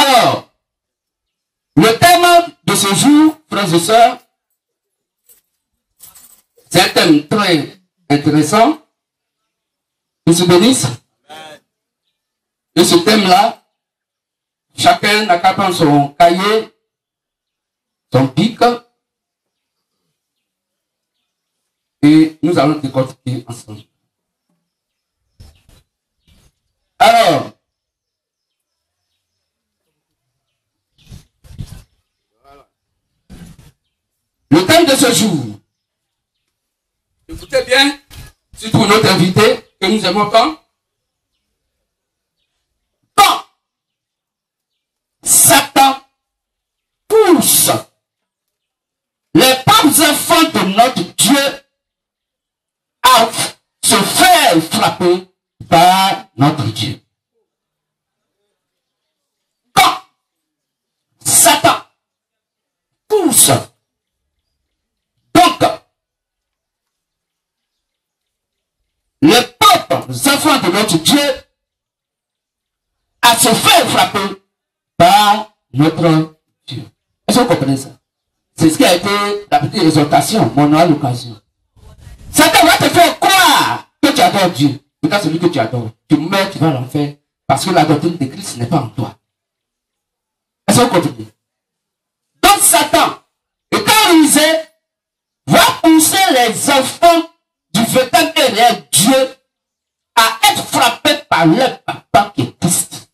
Alors, le thème de ce jour, frères et sœurs, c'est un thème très intéressant. Que se bénisse. Et ce thème-là, chacun n'a qu'à prendre son cahier, son pic, et nous allons décortiquer ensemble. Alors, le thème de ce jour, écoutez bien, surtout notre invité que nous aimons tant. Quand Satan pousse les pauvres enfants de notre Dieu à se faire frapper par notre Dieu. Quand Satan pousse donc les pauvres enfants de notre Dieu à se faire frapper par notre Dieu. Est-ce que vous comprenez ça? C'est ce qui a été la petite exhortation, mon nom à l'occasion. Satan va te faire croire que tu adores Dieu. Et quand celui que tu adores, tu meurs, tu vas à l'enfer, parce que la doctrine de Christ n'est pas en toi. Est-ce que vous comprenez? Donc Satan, étant rusé, va pousser les enfants du véritable et réel Dieu à être frappés par leur papa qui est Christ.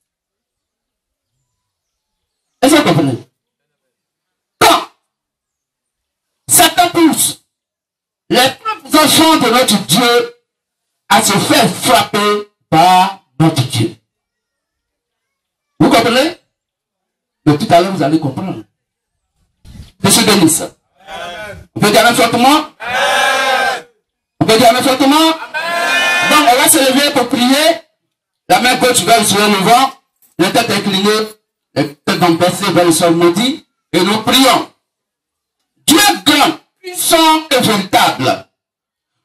Est-ce que vous comprenez? Quand Satan pousse les propres enfants de notre Dieu à se faire frapper par notre Dieu. Vous comprenez? Mais tout à l'heure, vous allez comprendre. Monsieur Denis. Vous pouvez dire un fortement? Vous pouvez dire un fortement? Donc, on va se lever pour prier. La main gauche vers le soleil levant, la tête inclinée, la tête embaissée vers le sol maudit, et nous prions. Dieu grand, puissant et véritable.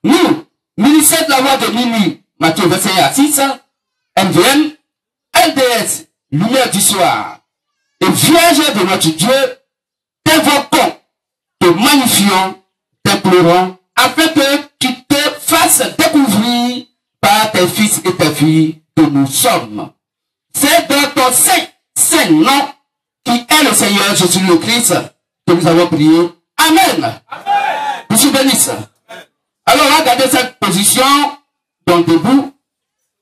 Nous, ministère de la voix de Mimi, Matthieu 21 à 6, MVM, LDS, lumière du soir, et vierge de notre Dieu, t'invoquons, te magnifions, t'implorons, afin que tu te fasses découvrir par tes fils et tes filles que nous sommes. C'est dans ton saint nom, qui est le Seigneur Jésus le Christ, que nous avons prié. Amen. Amen. Monsieur bénisse. Alors, regardez cette position, donc debout,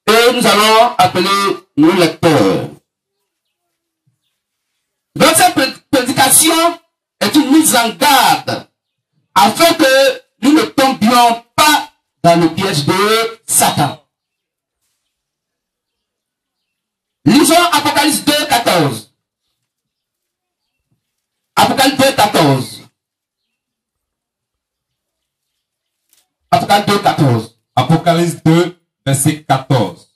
et nous allons appeler nos lecteurs. Donc, cette prédication est une mise en garde, afin que nous ne tombions pas dans le piège de Satan. Lisons Apocalypse 2, 14. Apocalypse 2, 14. Apocalypse 2, 14. Apocalypse 2, verset 14.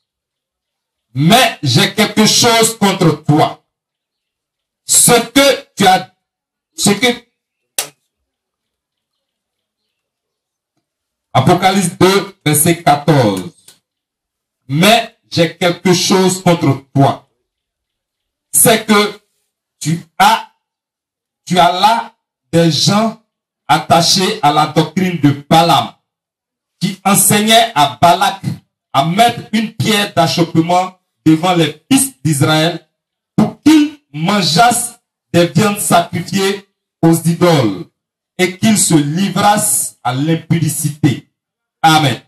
Mais j'ai quelque chose contre toi. Apocalypse 2, verset 14. Mais j'ai quelque chose contre toi. C'est que tu as là des gens attachés à la doctrine de Balaam, qui enseignait à Balak à mettre une pierre d'achoppement devant les fils d'Israël pour qu'ils mangeassent des viandes sacrifiées aux idoles et qu'ils se livrassent à l'impudicité. Amen.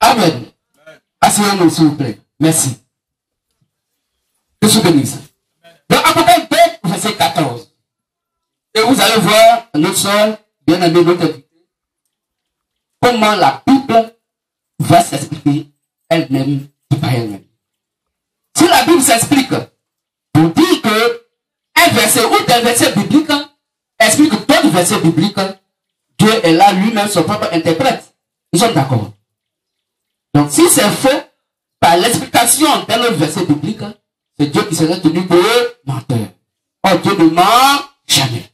Amen. Asseyez-nous, s'il vous plaît. Merci. Que je bénisse. Dans Apocalypse 2, verset 14. Et vous allez voir notre soeur, bien aimé, notre invité, comment la Bible va s'expliquer elle-même et par elle-même. Si la Bible s'explique pour dire que un verset ou des versets bibliques explique d'autres versets bibliques, Dieu est là lui-même son propre interprète. Nous sommes d'accord. Donc si c'est faux, par l'explication d'un autre verset biblique, c'est Dieu qui serait tenu de menteur. Or Dieu ne ment jamais.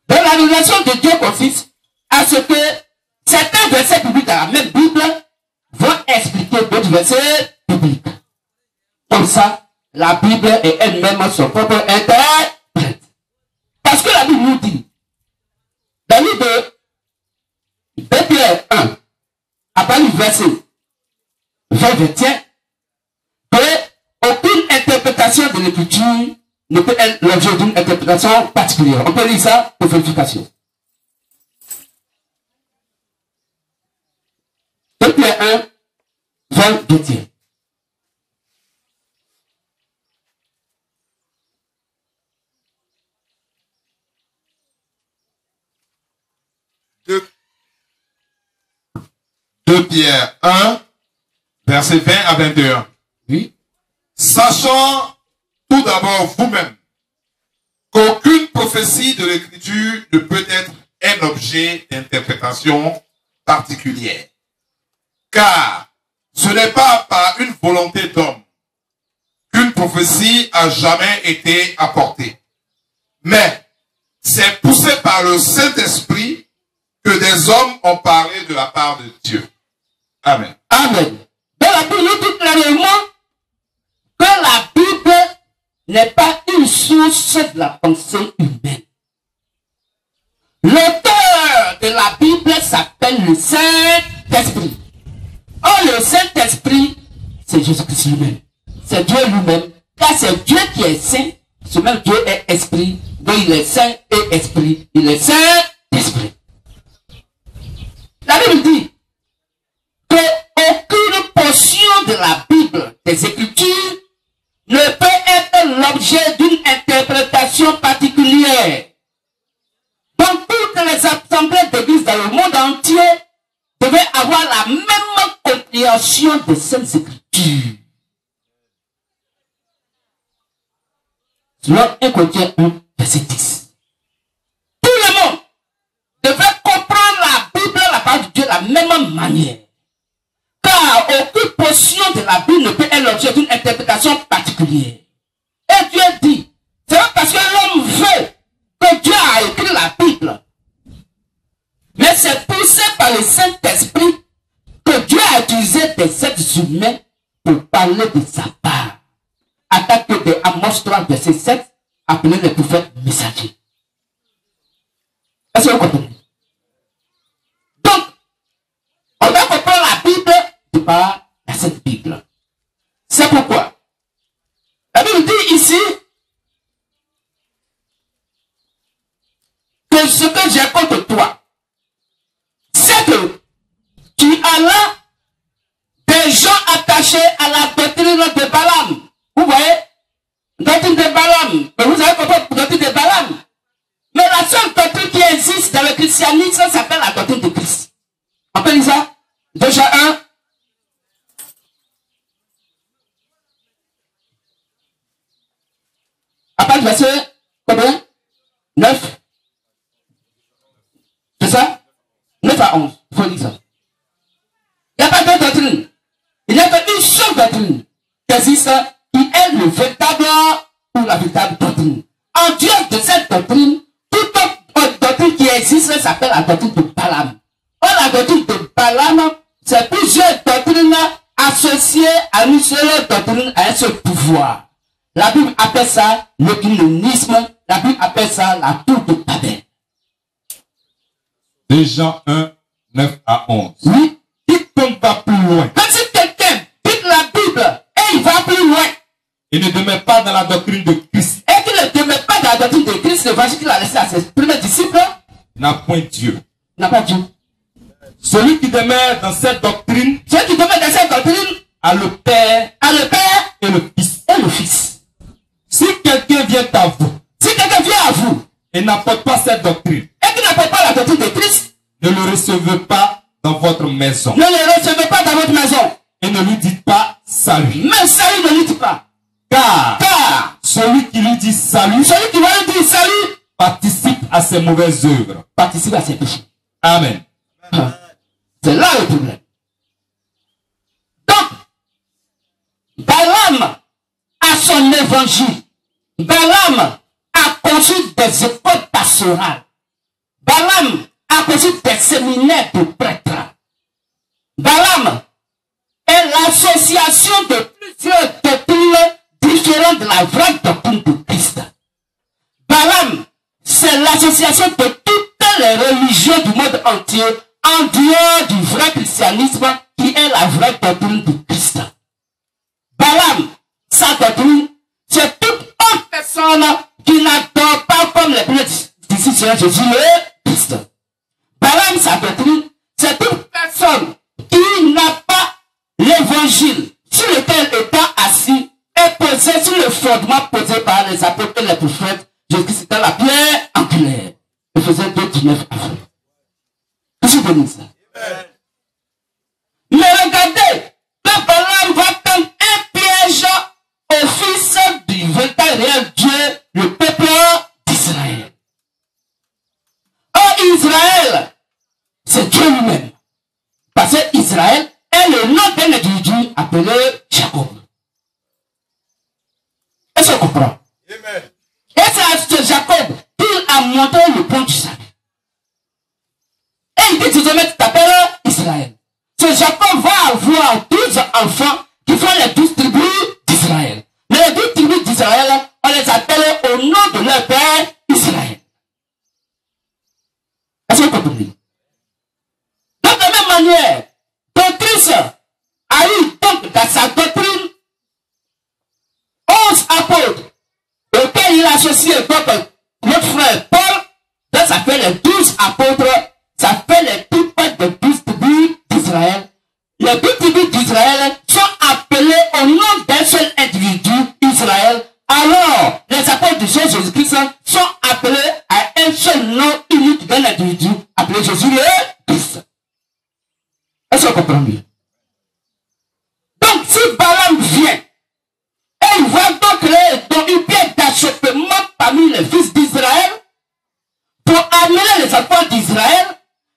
Donc la révélation de Dieu consiste à ce que certains versets bibliques dans la même Bible vont expliquer d'autres versets bibliques. Comme ça, la Bible est elle-même son propre interprète. Parce que la Bible nous dit, dans le livre de Pierre 1, après le verset 20-21, que aucune interprétation de l'écriture ne peut être l'objet d'une interprétation particulière. On peut lire ça pour vérification. Pierre 1, 20-21. De Pierre 1, verset 20 à 21. Oui. Sachant tout d'abord vous-même qu'aucune prophétie de l'écriture ne peut être un objet d'interprétation particulière. Car ce n'est pas par une volonté d'homme qu'une prophétie a jamais été apportée. Mais c'est poussé par le Saint-Esprit que des hommes ont parlé de la part de Dieu. Amen. Amen. Dans la Bible, nous dit clairement que la Bible n'est pas une source de la pensée humaine. L'auteur de la Bible s'appelle le Saint-Esprit. Or, le Saint-Esprit, c'est Jésus-Christ lui-même. C'est Dieu lui-même. Car c'est Dieu qui est saint. Ce même Dieu est esprit. Donc il est saint et esprit. Il est Saint-Esprit. La Bible dit que aucune portion de la Bible, des Écritures, ne peut être l'objet d'une interprétation particulière. Donc toutes les assemblées d'église dans le monde entier devaient avoir la même compréhension des Saintes Écritures. Selon 1 Corinthiens 1, verset 10. Tout le monde devait comprendre la Bible, la parole de Dieu, de la même manière. Car aucune portion de la Bible ne peut être l'objet d'une interprétation particulière. Et Dieu dit, c'est pas parce que l'homme veut que Dieu a écrit la Bible. Mais c'est poussé par le Saint-Esprit que Dieu a utilisé des êtres humains pour parler de sa part. Attaque de Amos 3, verset 7, appelé les prophètes messagers. Est-ce que vous comprenez? Donc, on doit comprendre la Bible de par la Sainte Bible. C'est pourquoi la Bible dit ici que ce que j'ai contre toi, c'est que tu as là des gens attachés à la doctrine de Balaam. Vous voyez? Doctrine de Balaam. Mais vous avez compris la doctrine de Balaam. Mais la seule doctrine qui existe dans le christianisme s'appelle la doctrine de Christ. On peut dire ça? Déjà 1. À part du verset, combien? 9. C'est ça? 9 à 11. Il faut dire ça. Il n'y a pas d'autre doctrine. Il n'y a qu'une seule doctrine qui existe, qui est le véritable ou la véritable doctrine. En dehors de cette doctrine, toute autre doctrine qui existe s'appelle la doctrine de Balaam. Or, la doctrine de Balaam, c'est plusieurs doctrines associées à une seule doctrine, à un seul pouvoir. La Bible appelle ça l'écuménisme. La Bible appelle ça la tour de Babel. 2 Jean 1, 9 à 11. Oui. Quiconque va plus loin Même si quelqu'un dit la Bible et il va plus loin, et ne demeure pas dans la doctrine de Christ, et qu'il ne demeure pas dans la doctrine de Christ, l'évangile qu'il a laissé à ses premiers disciples, n'a point Dieu. n'a pas Dieu. Celui qui demeure dans cette doctrine Celui qui demeure dans cette doctrine a le Père a le Père et le Fils. et le Fils. Si quelqu'un vient à vous Si quelqu'un vient à vous et n'apporte pas cette doctrine, et qu'il n'apporte pas la doctrine de Christ, ne le recevez pas dans votre maison ne le recevez pas dans votre maison. et ne lui dites pas salut. Même salut ne lui dit pas. Car celui qui lui dit salut Celui qui va lui dire salut participe à ses mauvaises œuvres. participe à ses péchés. Amen. C'est là le problème. Donc, Balaam a son évangile. Balaam a conçu des écoles pastorales. Balaam a conçu des séminaires de prêtres. Balaam est l'association de plusieurs doctrines différentes adhérent de la vraie doctrine de Christ. Balaam, c'est l'association de toutes les religions du monde entier en dehors du vrai christianisme qui est la vraie doctrine de Christ. Balaam, sa doctrine, c'est toute autre personne qui n'adore pas comme les premiers disciples de Jésus le Christ. Balaam, sa doctrine, c'est toute personne qui n'a pas l'évangile sur lequel étant assis et posé sur le fondement posé par les apôtres et les prophètes. Jésus-Christ dans la pierre angulaire. Éphésiens 2:19 à 20. Je suis béni ça. Mais regardez, le Balaam va tendre un piège au fils du véritable réel Dieu, le peuple d'Israël. Or, Israël, c'est Dieu lui-même. Parce que Israël est le nom d'un individu appelé Jacob. Est-ce qu'on comprend? Amen. Et c'est à ce Jacob qu'il a montré le point du salut. Et il dit désormais tu t'appelles Israël. Ce Jacob va avoir 12 enfants qui font les 12 tribus d'Israël. Mais les 12 tribus d'Israël, on les appelle au nom de leur père Israël. Est-ce que vous comprenez? De la même manière, que Christ a eu donc dans sa doctrine 11 apôtres auquel il a associé notre frère Paul, donc ça fait les 12 apôtres, ça fait les toutes de 12 tribus d'Israël. Les 12 tribus d'Israël sont appelées au nom d'un seul individu, Israël. Alors, les apôtres de Jésus-Christ sont appelés à un seul nom unique d'un individu, appelé Jésus-Christ. Est-ce qu'on comprend mieux? Donc, si Balaam vient, et il va donc créer une pierre d'achoppement parmi les fils d'Israël pour amener les enfants d'Israël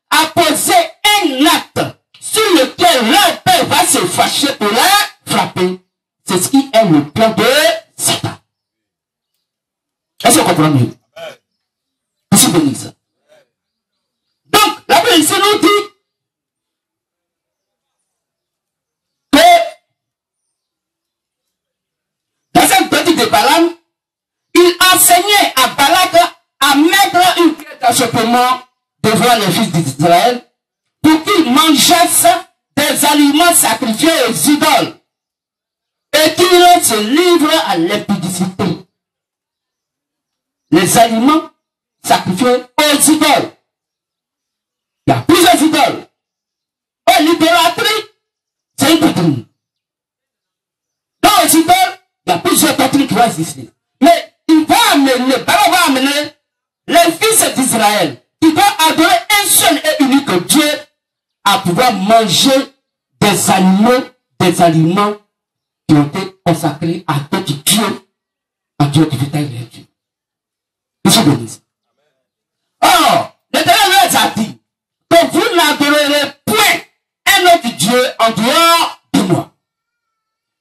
à poser un acte sur lequel leur père va se fâcher pour les frapper. C'est ce qui est le plan de Satan. Est-ce qu'on comprend mieux? Je suis béni ça. Donc, la Bible ici nous dit que dans cette petite de Balaam, il enseignait à Balak à mettre une pierre d'achoppement devant les fils d'Israël pour qu'ils mangeassent des aliments sacrifiés aux idoles et qu'ils se livrent à l'impudicité. Les aliments sacrifiés aux idoles. Il y a plusieurs idoles. Et l'idolâtrie, c'est une doctrine. Dans les idoles, il y a plusieurs doctrines qui vont exister. Mais il va amener, Balaam va amener les fils d'Israël qui vont adorer un seul et unique Dieu à pouvoir manger des aliments qui ont été consacrés à d'autres dieux, à Dieu qui vit avec Dieu. Je suis béni. Or, l'Éternel a dit que vous n'adorerez point un autre Dieu en dehors de moi.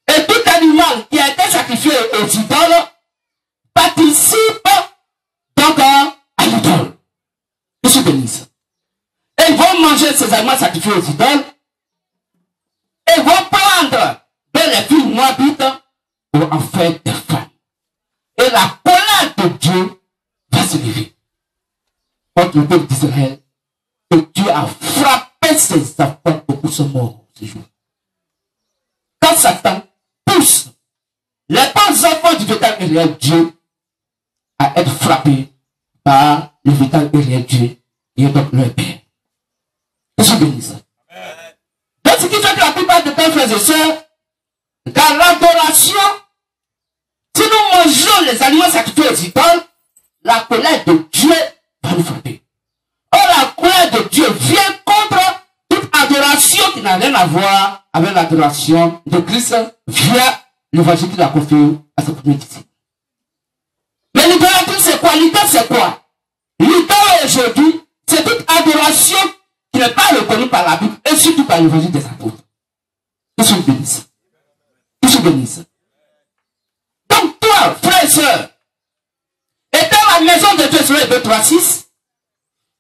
Et tout animal qui a été sacrifié aux idoles participe donc à l'idole. Je suis béni. Et ils vont manger ces aliments sacrifiés aux idoles et vont prendre de les filles moabites pour en faire des femmes. Et la colère de Dieu va se lever contre le peuple d'Israël. Et Dieu a frappé ses enfants pour qu'ils soient morts ce jour. Quand Satan pousse les bons enfants du véritable et réel Dieu à être frappés par le véritable et réel Dieu et donc leur Père. Je suis béni ça. Donc ce qui fait que la plupart de nos frères et sœurs, dans l'adoration, si nous mangeons les aliments sacrifiés aux idoles, la colère de Dieu va nous frapper. Or, la colère de Dieu vient contre toute adoration qui n'a rien à voir avec l'adoration de Christ via l'évangile qu'il a confié à ses premiers disciples. Mais l'idolâtrie, c'est quoi? L'idole, c'est quoi? L'idole aujourd'hui, c'est toute adoration qui n'est pas reconnue par la Bible et surtout par l'évangile des apôtres. Je suis béni. Je suis béni. Donc, toi, frère et soeur, étant la maison de Dieu, sur le 2-3-6,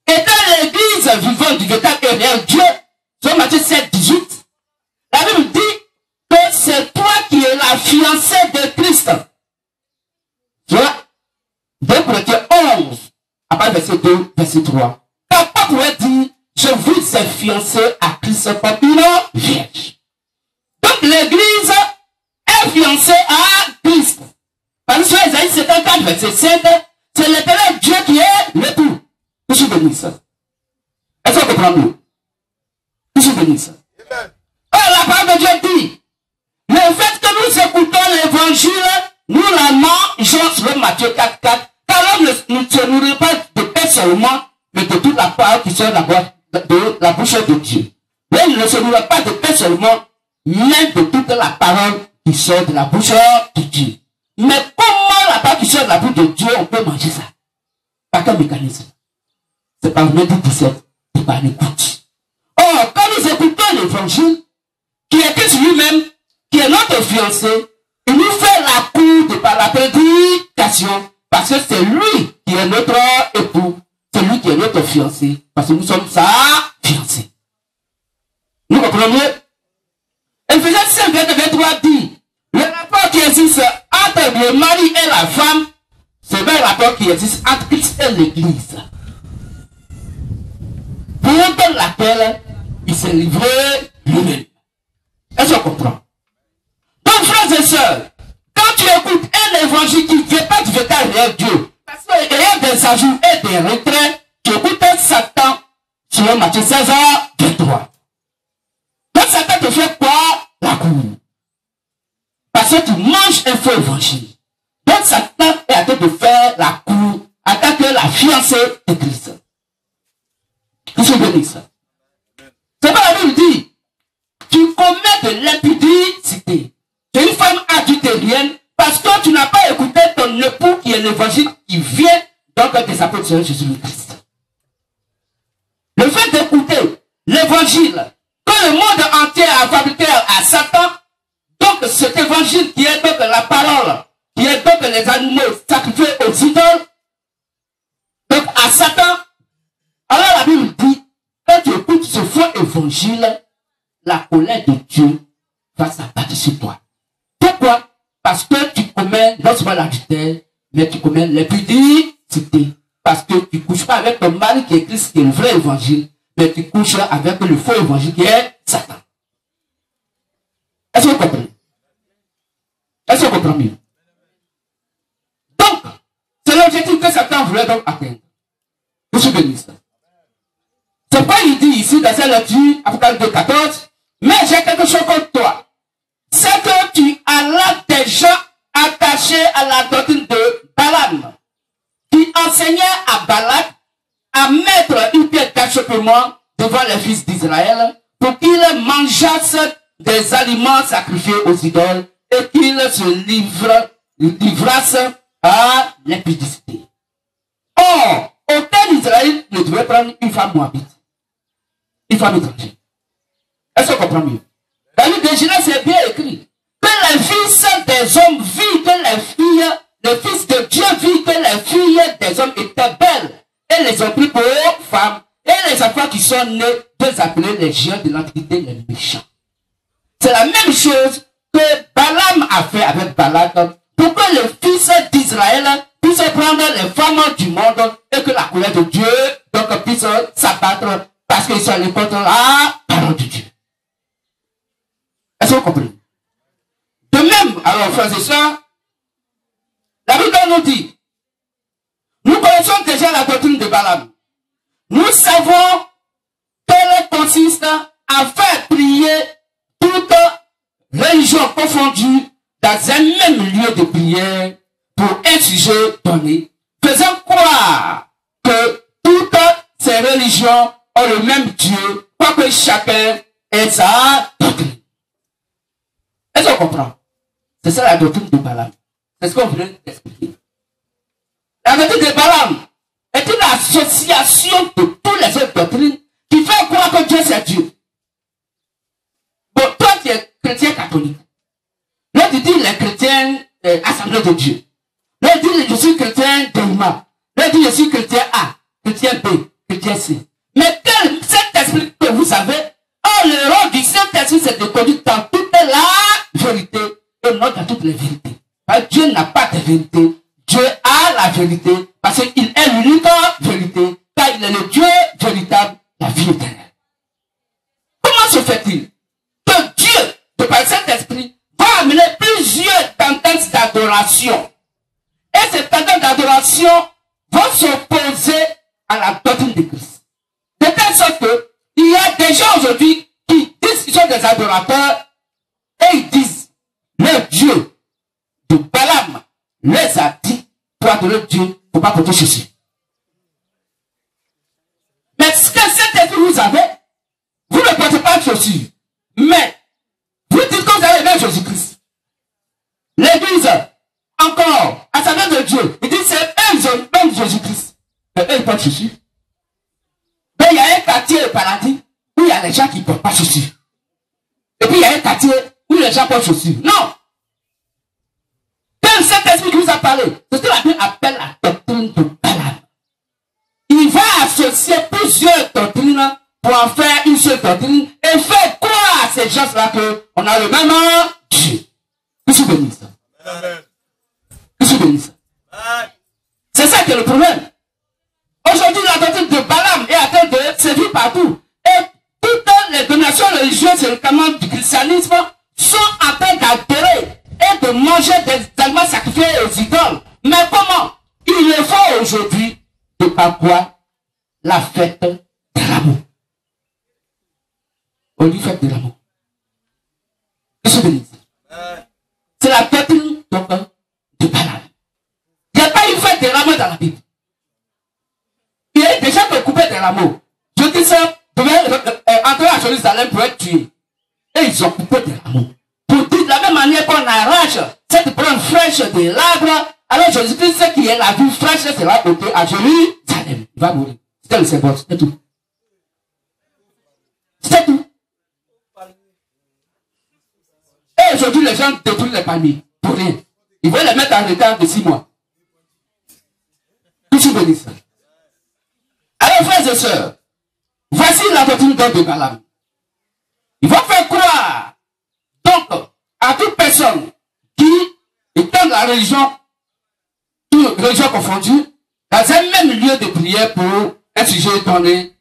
étant l'église vivante du véritable et réel Dieu, sur Matthieu 7-18, la Bible dit que c'est toi qui es la fiancée de Christ. verset 3. Papa pourrait dire, je vous ai fiancé à Christ comme une vierge. Donc l'église est fiancée à Christ. Parce que Isaïe 54, verset 7, c'est l'éternel Dieu qui est l'époux. Je suis béni ça. Est-ce qu'on comprend mieux? Je suis béni ça. Oh, la parole de Dieu dit, le fait que nous écoutons l'évangile, nous la mangeons sur Matthieu 4, 4, car l'homme ne se nourrit pas de pain seulement, mais de toute la parole qui sort de la bouche de Dieu. Mais il ne se nourrit pas de pain seulement, mais de toute la parole qui sort de la bouche de Dieu. Mais comment la parole qui sort de la bouche de Dieu, on peut manger ça? Par quel mécanisme? C'est par Matthieu 17, c'est par l'écoute. Or, quand nous écoutons l'évangile, qui est Christ lui-même, qui est notre fiancé, il nous fait la cour par la prédication, parce que c'est lui qui est notre époux, c'est lui qui est notre fiancé, parce que nous sommes sa fiancée. Nous comprenons? Éphésiens 5, 23 dit, le rapport qui existe entre le mari et la femme, c'est le même rapport qui existe entre Christ et l'Église. Pour laquelle il s'est livré lui-même. Est-ce qu'on comprend? Donc, frères et sœurs, quand tu écoutes un évangile qui ne fait pas du véritable réel Dieu, parce qu'il y a des ajouts et des retraits, tu écoutes Satan sur Matthieu 16, 23. Donc, Satan te fait quoi? La cour. Parce que tu manges un faux évangile. Donc, Satan est à train de faire la cour en tant que la fiancée de Christ. Ils sont bénis, ça. C'est pas la Bible dit, tu commets de l'impudicité. Tu es une femme adultérienne parce que tu n'as pas écouté ton époux qui est l'évangile qui vient donc des apôtres de Jésus-Christ. Le fait d'écouter l'évangile que le monde entier a fabriqué à Satan, donc cet évangile qui est donc la parole, qui est donc les animaux sacrifiés aux idoles, donc à Satan, alors la Bible dit, quand tu écoutes ce faux évangile, la colère de Dieu va s'abattre sur toi. Pourquoi? Parce que tu commets non seulement l'adultère, mais tu commets l'impudicité. Parce que tu ne couches pas avec ton mari qui est Christ, qui est le vrai évangile, mais tu couches avec le faux évangile qui est Satan. Est-ce que vous comprenez? Est-ce que vous comprenez mieux? Donc, c'est l'objectif que Satan voulait donc atteindre. Je suis béni. C'est pas il dit ici dans cette lecture, Apocalypse 2:14, mais j'ai quelque chose contre toi. C'est que tu as là des gens attachés à la doctrine de Balaam, qui enseignait à Balak à mettre une pierre d'achoppement devant les fils d'Israël pour qu'ils mangeassent des aliments sacrifiés aux idoles et qu'ils se livrassent à l'impudicité. Or, aucun Israël ne devait prendre une femme moabite. Une femme étrangère. Est-ce qu'on comprend mieux? Dans le livre de Genèse, c'est bien écrit que les fils des hommes vivent que les filles, les fils de Dieu vivent que les filles des hommes étaient belles et les ont pris pour femmes. Et les enfants qui sont nés, peuvent appeler les géants de l'Antiquité les méchants. C'est la même chose que Balaam a fait avec Balak pour que les fils d'Israël puissent prendre les femmes du monde et que la colère de Dieu donc puisse s'abattre parce qu'ils sont allés contre la parole de Dieu. Est-ce que vous comprenez? De même, alors frères et sœurs, la Bible nous dit, nous connaissons déjà la doctrine de Balaam. Nous savons qu'elle consiste à faire prier toute religion confondue dans un même lieu de prière pour un sujet donné, faisant croire que toutes ces religions ont le même Dieu, quoique chacun ait sa doctrine. Est-ce qu'on comprend? C'est ça la doctrine de Balaam. C'est ce qu'on voulait expliquer. La doctrine de Balaam est une association de toutes les autres doctrines qui fait croire que Dieu c'est Dieu. Bon, toi tu es chrétien catholique. Là tu dis les chrétiens assemblée de Dieu. Là tu dis je suis chrétien d'Ima. Là tu dis je suis chrétien A, chrétien B, chrétien C. Mais quel Saint-Esprit que vous savez, le rôle du Saint-Esprit c'est de conduire dans toute la vérité et non dans toutes les vérités. Parce que Dieu n'a pas de vérité. Dieu a la vérité parce qu'il est l'unique vérité. Car il est le Dieu véritable, la vie éternelle. Comment se fait-il que Dieu, de par Saint-Esprit, va amener plusieurs tendances d'adoration? Et ces tendances d'adoration vont s'opposer à la doctrine de Christ. De telle sorte que il y a des gens aujourd'hui qui disent qu'ils sont des adorateurs et ils disent le Dieu de Balaam les a dit pour adorer Dieu, il ne faut pas porter chaussures. Mais ce que cet esprit vous avez, vous ne portez pas de chaussures. Mais vous dites que vous avez aimé Jésus-Christ. L'église, encore, à sa de Dieu, il dit c'est eux, même Jésus-Christ. Mais eux, ils portent chaussures. Mais il y a un quartier au paradis où il y a les gens qui ne portent pas chaussures. Et puis il y a un quartier où les gens portent chaussures. Non! Comme cet esprit qui vous a parlé, c'est ce que la Bible appelle la doctrine de Balaam. Il va associer plusieurs doctrines pour en faire une seule doctrine et faire croire à ces gens-là qu'on a le même Dieu. Que je bénisse. Que je bénisse. C'est ça qui est le problème. Aujourd'hui, la doctrine de Balaam est en train de sévir partout. Et toutes les dominations religieuses et notamment du christianisme sont en train d'adorer et de manger des aliments sacrifiés aux idoles. Mais comment? Il le faut aujourd'hui de par quoi? La fête de l'amour. On dit fête de l'amour. Que je bénisse. C'est la doctrine de Balaam. Il n'y a pas une fête de l'amour dans la Bible. Il est déjà coupé de l'amour. Je dis ça, entrer à Jérusalem pour être tué. Et ils ont coupé de l'amour. Pour dire de la même manière qu'on arrache cette branche fraîche de l'arbre, alors Jésus-Christ sait qu'il y a la vie fraîche, c'est là côté à Jérusalem. Il va mourir. C'était le symbole, c'était tout. C'était tout. Et aujourd'hui, les gens détruisent les palmiers. Pour rien. Ils veulent les mettre en retard de 6 mois. Que tu bénisses. Alors, frères et sœurs, voici la doctrine de Balaam. Il va faire croire, donc, à toute personne qui, étant de la religion, toute religion confondue, dans un même lieu de prière pour un sujet donné,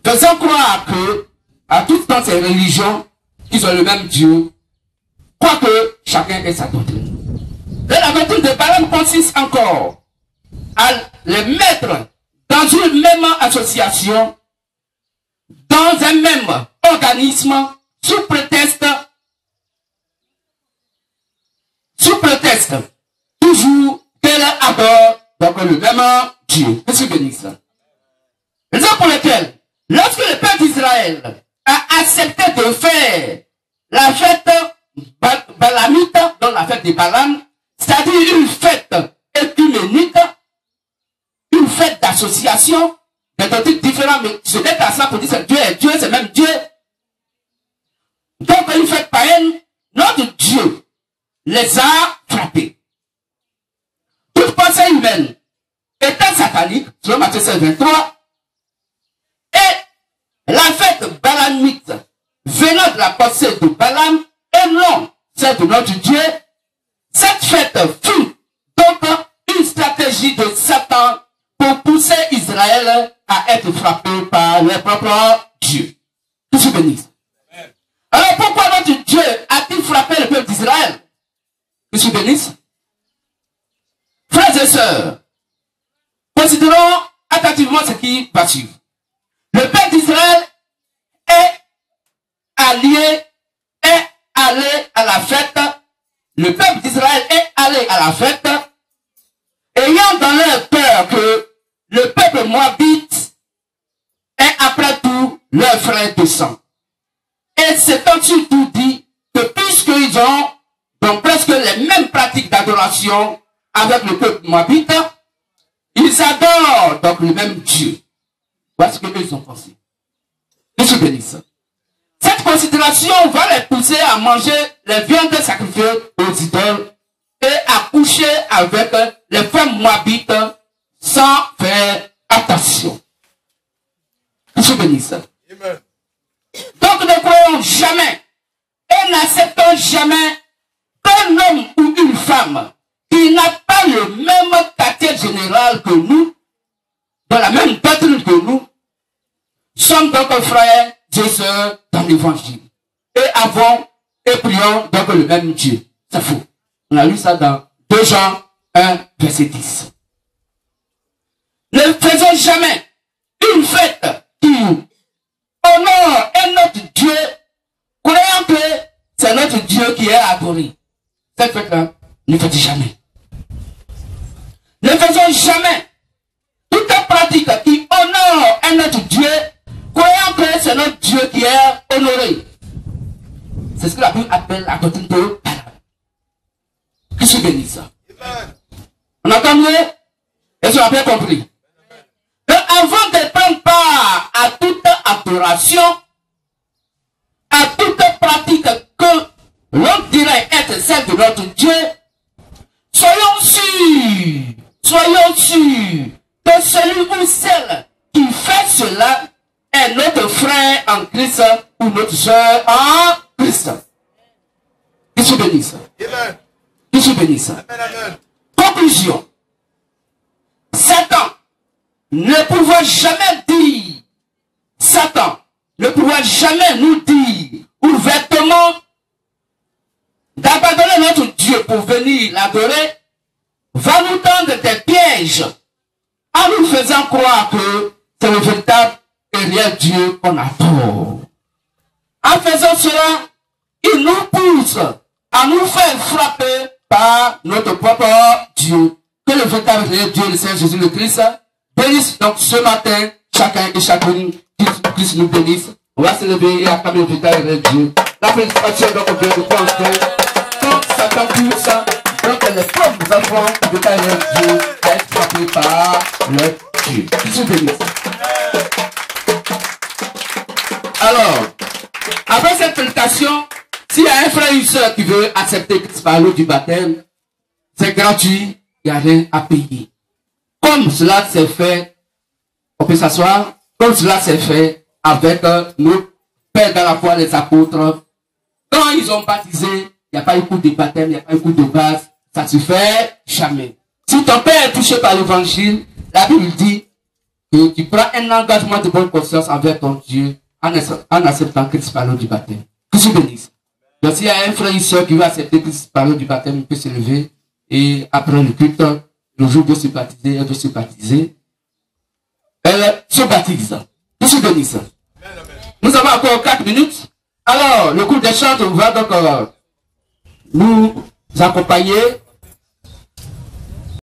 faisant croire que, à toutes ces religions, qu'ils ont le même Dieu, quoique chacun ait sa doctrine. Et la doctrine de Balaam consiste encore à les mettre dans une même association, dans un même organisme, sous prétexte, toujours qu'elle adore donc le même Dieu. Que Dieu bénisse. Raison pour laquelle, lorsque le peuple d'Israël a accepté de faire la fête balamite, donc la fête de Balaam, c'est-à-dire une fête écuménique, une fête d'association, des doctrines différentes, mais se mettre à cela pour dire que Dieu est Dieu, c'est même Dieu. Donc une fête païenne, notre Dieu les a frappés. Toute pensée humaine étant satanique, selon Matthieu 16, 23, et la fête balamite venant de la pensée de Balaam et non celle de notre Dieu, cette fête fut donc une stratégie de Satan pour pousser Israël à être frappé par leur propre Dieu. Que je bénisse. Alors pourquoi notre Dieu a-t-il frappé le peuple d'Israël? Que je bénisse. Frères et sœurs, considérons attentivement ce qui va suivre. Le peuple d'Israël est allé à la fête. Le peuple d'Israël est allé à la fête, ayant dans leur cœur que le peuple moabite est après tout leur frère de sang. Et c'est ensuite tout dit que puisqu'ils ont donc presque les mêmes pratiques d'adoration avec le peuple moabite, ils adorent donc le même Dieu. Voici ce qu'ils ont pensé. Que je bénisse. Cette considération va les pousser à manger les viandes sacrifiées aux idoles et à coucher avec les femmes moabites sans faire attention. Que je bénisse. Amen. Donc ne croyons jamais et n'acceptons jamais qu'un homme ou une femme qui n'a pas le même quartier général que nous dans la même doctrine que nous, sommes donc frères et sœurs dans l'évangile. Et avons et prions donc le même Dieu. C'est faux. On a lu ça dans 2 Jean 1, verset 10. Ne faisons jamais une fête qui honore un autre Dieu, croyant que c'est notre Dieu qui est adoré. Cette fête-là, ne faites jamais. Ne faisons jamais toute pratique qui honore un autre Dieu, croyant que c'est notre Dieu qui est honoré. C'est ce que la Bible appelle la doctrine de Balaam. Qui se bénisse. On entend mieux? Est-ce qu'on a bien compris? Et avant de prendre part à toute adoration, à toute pratique que l'on dirait être celle de notre Dieu, soyons sûrs que celui ou celle qui fait cela est notre frère en Christ ou notre soeur en Christ. Qu'il se bénisse. Qu'il se bénisse. Conclusion. Satan ne pouvait jamais dire, Satan ne pouvait jamais nous dire ouvertement d'abandonner notre Dieu pour venir l'adorer, va nous tendre des pièges en nous faisant croire que c'est le véritable et réel Dieu qu'on adore. En faisant cela, il nous pousse à nous faire frapper par notre propre Dieu. Que le véritable et réel Dieu, le Seigneur Jésus le Christ, bénisse donc ce matin chacun et chacune, qu'il nous bénisse. On va se lever et acclamer le véritable et réel Dieu. La prédication donc on vient de penser. Donc Satan pousse donc les propres enfants du véritable et réel Dieu à être frappés par le Dieu. Qu'il se bénisse. Alors, après cette prédication, s'il y a un frère ou une soeur qui veut accepter Christ par l'eau du baptême, c'est gratuit, il n'y a rien à payer. Comme cela s'est fait, on peut s'asseoir, comme cela s'est fait avec nos pères dans la foi, les apôtres. Quand ils ont baptisé, il n'y a pas eu coup de baptême, il n'y a pas eu coup de base, ça ne se fait jamais. Si ton père est touché par l'évangile, la Bible dit que tu prends un engagement de bonne conscience envers ton Dieu en acceptant Christ par l'eau du baptême. Que je bénisse. Donc s'il y a un frère ou une soeur qui veut accepter Christ par l'eau du baptême, il peut se lever et après le culte, le jour de se baptiser, elle veut se baptiser. Elle se baptise. Que je bénisse. Nous avons encore 4 minutes. Alors, le cours des chants va donc nous accompagner